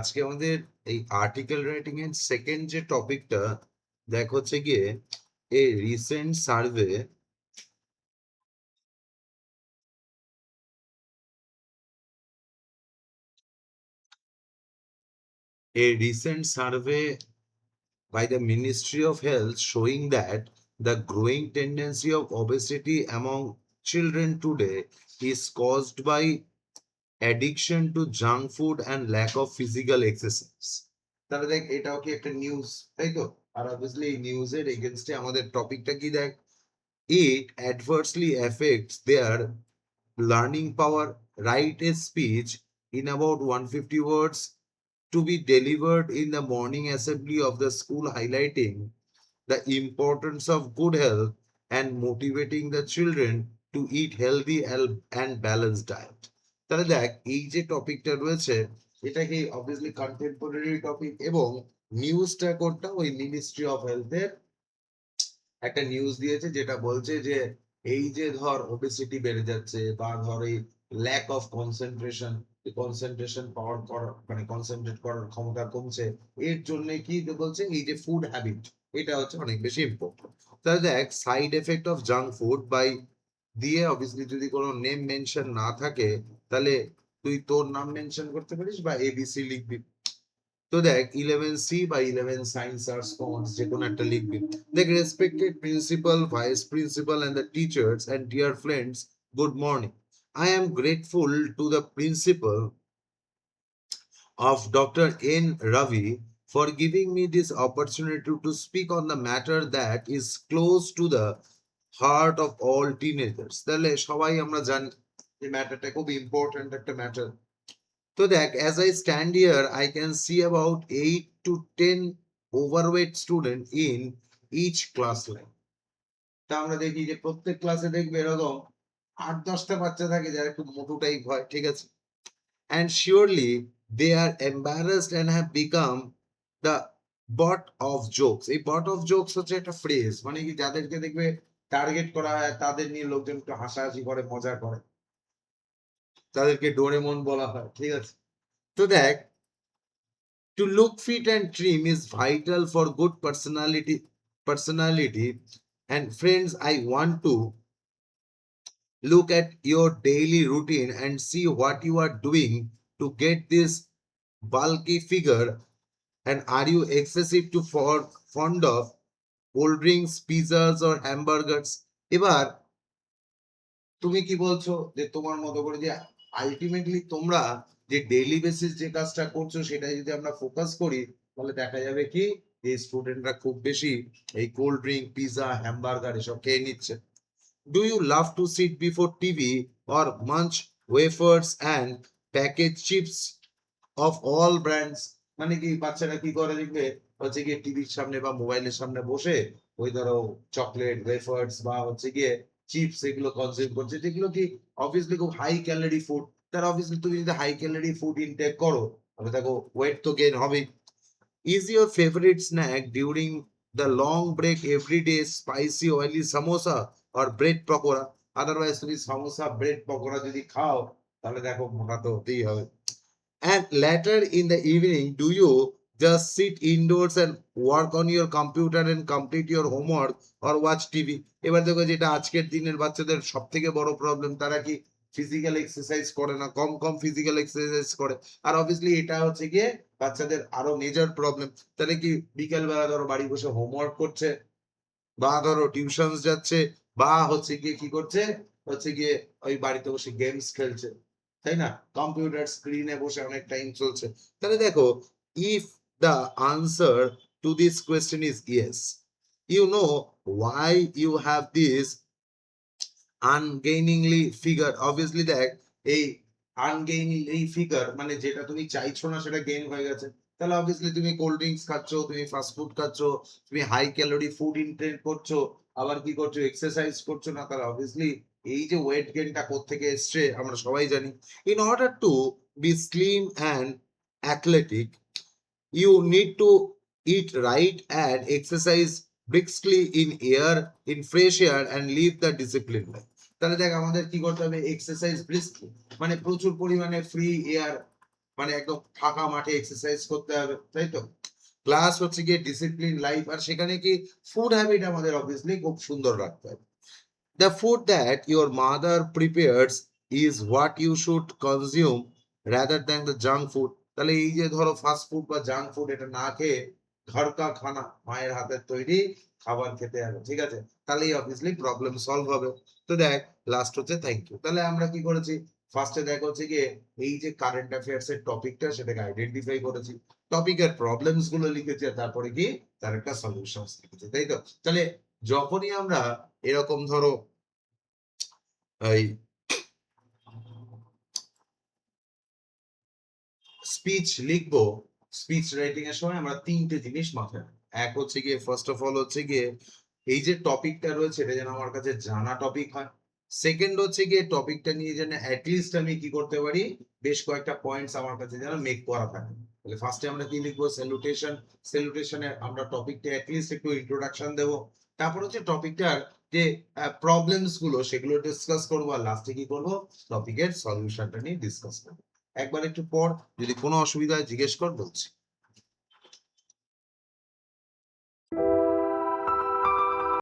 আজকে আমাদের এই আর্টিকেল রাইটিং এর সেকেন্ড যে টপিকটা দেখ হচ্ছে গিয়ে এই recent survey by the Ministry of Health showing that the growing tendency of obesity among children today is caused by addiction to junk food and lack of physical exercise. তাহলে দেখ এটাও কি একটা নিউজ, তাই তো? আর অবভিয়াসলি এই নিউজের এগেইনস্টে আমাদের টপিকটা কি দেখ, it adversely affects their learning power, write a speech in about 150 words to be delivered in the morning assembly of the school, highlighting the importance of good health and motivating the children to eat healthy and balanced diet. তাহলে দেখ এই যে টপিকটা রয়েছে এটা কি obviously contemporary topic এবং নিউজটা কোনটা ওই মিনিস্ট্রি অফ হেলথের একটা নিউজ দিয়েছে যেটা বলছে যে এই যে ধর ওবেসিটি বেড়ে যাচ্ছে বা ধর এই ল্যাক অফ কনসেন্ট্রেশন পাওয়ার মানে কনসেন্ট্রেট করার ক্ষমতা কমছে, এর জন্য কি যে বলছে এই যে ফুড হ্যাবিট এটা হচ্ছে অনেক বেশি ইম্পর্টেন্ট। তাহলে দেখ side effect of junk food বাই দিয়ে অবভিয়াসলি যদি কোনো নেম মেনশন না থাকে তাহলে তুই তোর নাম মেনশন করতে পারিস বা এবিসি লিখবি। তো দেখ 11C বা 11 সায়েন্স আর্টস কমার্স যে কোনো একটা লিখবি। দেখ respected principal, vice principal and the teachers and dear friends, good morning. I am grateful to the principal of Dr. N. Ravi for giving me this opportunity to speak on the matter that is close to the heart of all teenagers. তাহলে সবাই আমরা জানি এই ম্যাটারটা খুব important একটা matter. তো দেখ as I stand here I can see about 8 to 10 overweight student in each class line. তা আমরা দেখি যে প্রত্যেক ক্লাসে দেখবে এরকম 8-10টা বাচ্চা থাকে যারা একটু মোটু টাইপ হয়, ঠিক আছে? And surely they are embarrassed and have become the butt of jokes. এই butt of jokes হচ্ছে একটা ফ্রেজ, মানে কি যাদেরকে দেখবে টার্গেট করা হয় তাদের নিয়ে লোকজন একটু হাসাহাসি করে, মজা করে, তাদেরকে ডোরেমন বলা হয়, ঠিক আছে? তো দেখ to look fit and trim is vital for good personality. And friends, I want to look at your daily routine and see what you are doing to get this bulky figure. And are you excessive to fond of cold drinks, pizzas or hamburgers? এবার তুমি কি বলছো যে তোমার মতো করে যে ultimately তোমরা যে ডেইলি বেসিস যে কাজটা করছো সেটা যদি আমরা ফোকাস করি তাহলে দেখা যাবে কি এই স্টুডেন্টরা খুব বেশি এই কোল্ড ড্রিঙ্ক, পিজা, হ্যামবার্গার এসব খেয়ে নিচ্ছে। Do you love to sit before TV or munch wafers and package chips of all brands? মানে কি বাচ্চারা কি করে দেখবে হচ্ছে গিয়ে টিভির সামনে বা মোবাইলের সামনে বসে ওই ধরো চকলেট, ওয়েফার্স বা হচ্ছে গিয়ে চিপস এগুলো কনজিউম করছে, যেগুলো কি অবভিয়াসলি খুব হাই ক্যালোরি ফুড। তার অবভিয়াসলি তুমি যদি হাই ক্যালোরি ফুড ইনটেক করো তাহলে দেখো ওয়েট তো গেইন হবে। Is your favourite snack during the long break everyday spicy oily samosa আর ব্রেড পকোড়া? আদারওয়াইজ তুমি সামোসা, ব্রেড পকোড়া যদি খাও তাহলে দেখো মোটা তো হতেই হবে। And later in the evening, do you just sit indoors and work on your computer and complete your homework or watch TV? এবার দেখো যেটা আজকের দিনের বাচ্চাদের সব থেকে বড় প্রবলেম, তারা কি ফিজিক্যাল এক্সারসাইজ করে না, কম কম ফিজিক্যাল এক্সারসাইজ করে। আর অবভিয়াসলি এটা হচ্ছে গিয়ে বাচ্চাদের আরো মেজর প্রবলেম। তাহলে কি বিকেল বেলা ধরো বাড়ি বসে হোমওয়ার্ক করছে বা ধরো টিউশনস যাচ্ছে বা হচ্ছে গিয়ে কি করছে, হচ্ছে গিয়ে ওই বাড়িতে বসে গেমস খেলছে, তাই না? কম্পিউটার স্ক্রিনে বসে অনেক টাইম চলছে। তাহলে দেখো if the answer to this question is yes, you know why you have this আনগেইনিংলি ফিগার। অবভিয়াসলি দেখ এই আনগেইনিংলি ফিগার মানে যেটা তুমি চাইছো না সেটা গেইন হয়ে গেছে। তাহলে অবভিয়াসলি তুমি কোল্ড ড্রিঙ্কস খাচ্ছ, তুমি ফাস্ট ফুড খাচ্ছ, তুমি হাই ক্যালোরি ফুড ইনটেক করছো, আবার কি করছো এক্সারসাইজ করছো না, তাহলে অবভিয়াসলি এই যে ওয়েট গেইনটা কোত্থেকে এসছে আমরা সবাই জানি। In order to be slim and athletic you need to eat right and exercise briskly in fresh air and live the discipline life. তাহলে দেখ আমাদের কি করতে হবে, এক্সারসাইজ ব্রিস্কলি মানে প্রচুর পরিমাণে ফ্রি এয়ার মানে একদম ফাঁকা মাঠে এক্সারসাইজ করতে হবে, তাই তো? প্লাস হচ্ছে গিয়ে ডিসিপ্লিন লাইফ, আর সেখানে কি ফুড হ্যাবিট আমাদের অবভিয়াসলি খুব সুন্দর রাখতে হবে। The food that your mother prepares is what you should consume rather than the junk food. তাহলে এই যে ধরো ফাস্ট ফুড বা জাঙ্ক ফুড এটা না খেয়ে ঘর কা খানা, মায়ের হাতের তৈরি খাবার খেতে হবে, ঠিক আছে? তাহলেই অবভিয়াসলি প্রবলেম সলভ হবে। তো দেখ, লাস্ট হচ্ছে থ্যাংক ইউ। তাহলে আমরা কি করেছি, ফার্স্টে দেখা হচ্ছে গিয়ে এই যে কারেন্ট অ্যাফেয়ার্স এর টপিকটা সেটাকে আইডেন্টিফাই করেছি, টপিকের প্রবলেমস গুলো লিখেছি, আর তারপরে কি তার একটা সলিউশনস লিখেছি, তাই তো? তাহলে যখনই আমরা এরকম ধরো এই স্পিচ লিখবো, স্পিচ রাইটিং এর সময় আমরা তিনটে জিনিস মাথায় রাখবো। এক হচ্ছে গিয়ে ফার্স্ট অফ অল হচ্ছে গিয়ে এই যে টপিকটা রয়েছে এটা যেন আমার কাছে জানা টপিক হয়। সেকেন্ড হচ্ছে গিয়ে টপিকটা নিয়ে যেন অ্যাটলিস্ট আমি কি করতে পারি, বেশ কয়েকটা পয়েন্টস আমার কাছে যেন মেক করা থাকে। তাহলে ফার্স্টে আমরা কি লিখবো, স্যালুটেশন। স্যালুটেশনে আমরা টপিকটা অ্যাটলিস্ট একটু ইন্ট্রোডাকশন দেবো। তারপর হচ্ছে টপিকটার যে প্রবলেমস গুলো সেগুলো ডিসকাস করবো, আর লাস্টে কি করবো, টপিকের সলিউশনটা নিয়ে ডিসকাস করবো। একবার একটু পর, যদি কোনো অসুবিধা হয় জিজ্ঞেস কর, বলছি।